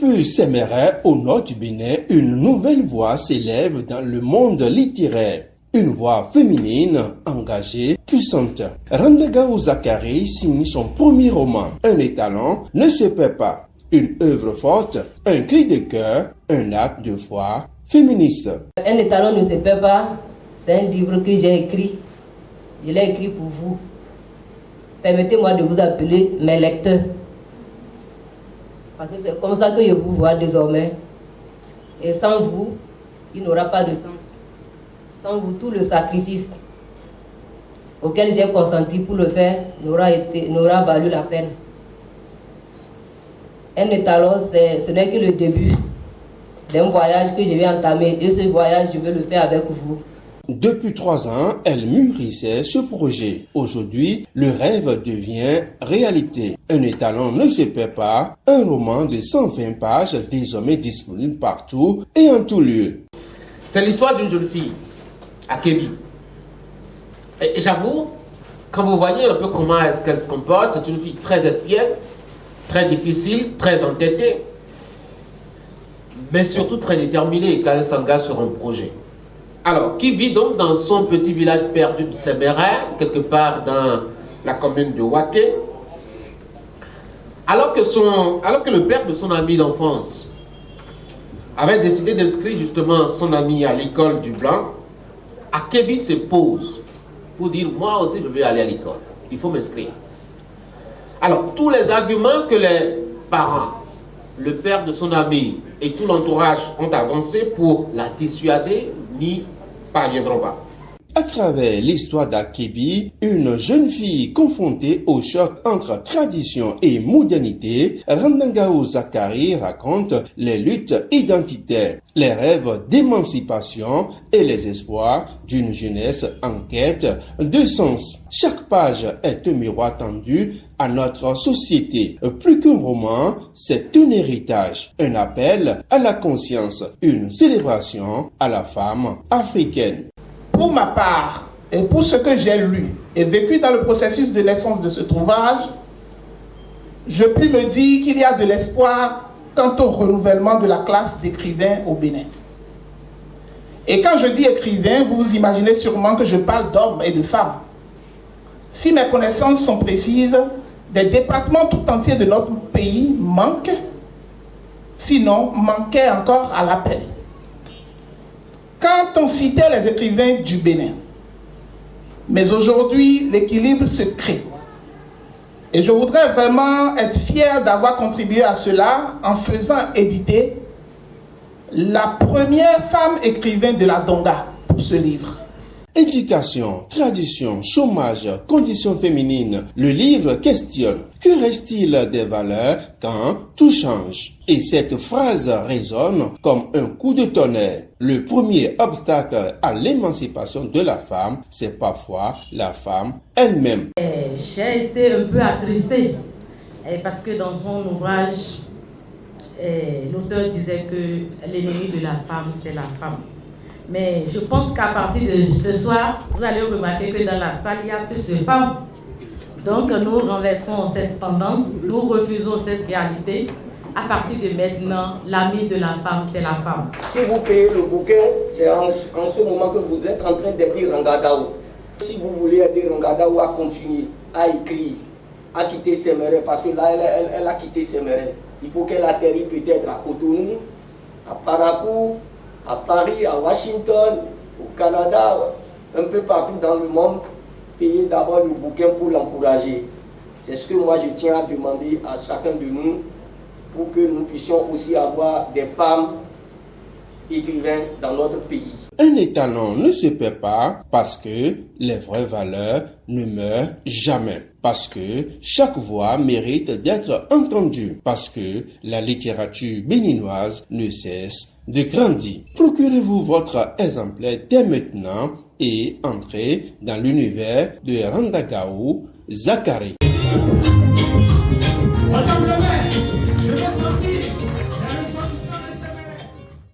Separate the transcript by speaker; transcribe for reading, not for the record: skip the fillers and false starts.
Speaker 1: Depuis Séméré, au nord du Bénin, une nouvelle voix s'élève dans le monde littéraire. Une voix féminine, engagée, puissante. Randagaou Zakari signe son premier roman. Un étalon ne se perd pas. Une œuvre forte, un cri de cœur, un acte de foi féministe.
Speaker 2: Un étalon ne se perd pas. C'est un livre que j'ai écrit. Je l'ai écrit pour vous. Permettez-moi de vous appeler mes lecteurs. Parce que c'est comme ça que je vous vois désormais. Et sans vous, il n'aura pas de sens. Sans vous, tout le sacrifice auquel j'ai consenti pour le faire n'aura valu la peine. Un étalon, ce n'est que le début d'un voyage que je vais entamer. Et ce voyage, je veux le faire avec vous.
Speaker 1: Depuis 3 ans, elle mûrissait ce projet. Aujourd'hui, le rêve devient réalité. Un étalon ne se perd pas. Un roman de 120 pages, désormais disponible partout et en tout lieu.
Speaker 3: C'est l'histoire d'une jeune fille, Akebi. Et j'avoue, quand vous voyez un peu comment est-ce qu'elle se comporte, c'est une fille très espiègle, très difficile, très entêtée, mais surtout très déterminée quand elle s'engage sur un projet. Alors, qui vit donc dans son petit village perdu de Séméré, quelque part dans la commune de Waké, alors que le père de son ami d'enfance avait décidé d'inscrire justement son ami à l'école du Blanc, Akebi se pose pour dire, moi aussi je vais aller à l'école, il faut m'inscrire. Alors, tous les arguments que les parents, le père de son ami et tout l'entourage ont avancé pour la dissuader n'y parviendront pas.
Speaker 1: À travers l'histoire d'Akebi, une jeune fille confrontée au choc entre tradition et modernité, Randagaou Zakari raconte les luttes identitaires, les rêves d'émancipation et les espoirs d'une jeunesse en quête de sens. Chaque page est un miroir tendu à notre société. Plus qu'un roman, c'est un héritage, un appel à la conscience, une célébration à la femme africaine.
Speaker 4: Pour ma part, et pour ce que j'ai lu et vécu dans le processus de naissance de cet ouvrage, je puis me dire qu'il y a de l'espoir quant au renouvellement de la classe d'écrivains au Bénin. Et quand je dis écrivain, vous vous imaginez sûrement que je parle d'hommes et de femmes. Si mes connaissances sont précises, des départements tout entiers de notre pays manquent, sinon manquaient encore à l'appel. Quand on citait les écrivains du Bénin, mais aujourd'hui, l'équilibre se crée. Et je voudrais vraiment être fier d'avoir contribué à cela en faisant éditer la première femme écrivain de la Donga pour ce livre.
Speaker 1: Éducation, tradition, chômage, conditions féminines, le livre questionne. Que reste-t-il des valeurs quand tout change? Et cette phrase résonne comme un coup de tonnerre. Le premier obstacle à l'émancipation de la femme, c'est parfois la femme elle-même.
Speaker 5: J'ai été un peu attristée parce que dans son ouvrage, l'auteur disait que l'ennemi de la femme, c'est la femme. Mais je pense qu'à partir de ce soir, vous allez remarquer que dans la salle, il y a plus de femmes. Donc nous renversons cette tendance, nous refusons cette réalité. À partir de maintenant, l'ami de la femme, c'est la femme.
Speaker 6: Si vous payez le bouquin, c'est en ce moment que vous êtes en train d'aider Randagaou. Si vous voulez aider Randagaou à continuer, à écrire, à quitter Séméré, parce que là, elle a quitté Séméré. Il faut qu'elle atterrisse peut-être à Cotonou, à Parakou, à Paris, à Washington, au Canada, un peu partout dans le monde. Payez d'abord le bouquin pour l'encourager. C'est ce que moi je tiens à demander à chacun de nous pour que nous puissions aussi avoir des femmes écrivains dans notre pays.
Speaker 1: Un étalon ne se perd pas parce que les vraies valeurs ne meurent jamais. Parce que chaque voix mérite d'être entendue. Parce que la littérature béninoise ne cesse de grandir. Procurez-vous votre exemplaire dès maintenant et entrez dans l'univers de Randagaou Zakari.
Speaker 7: Je vais sortir.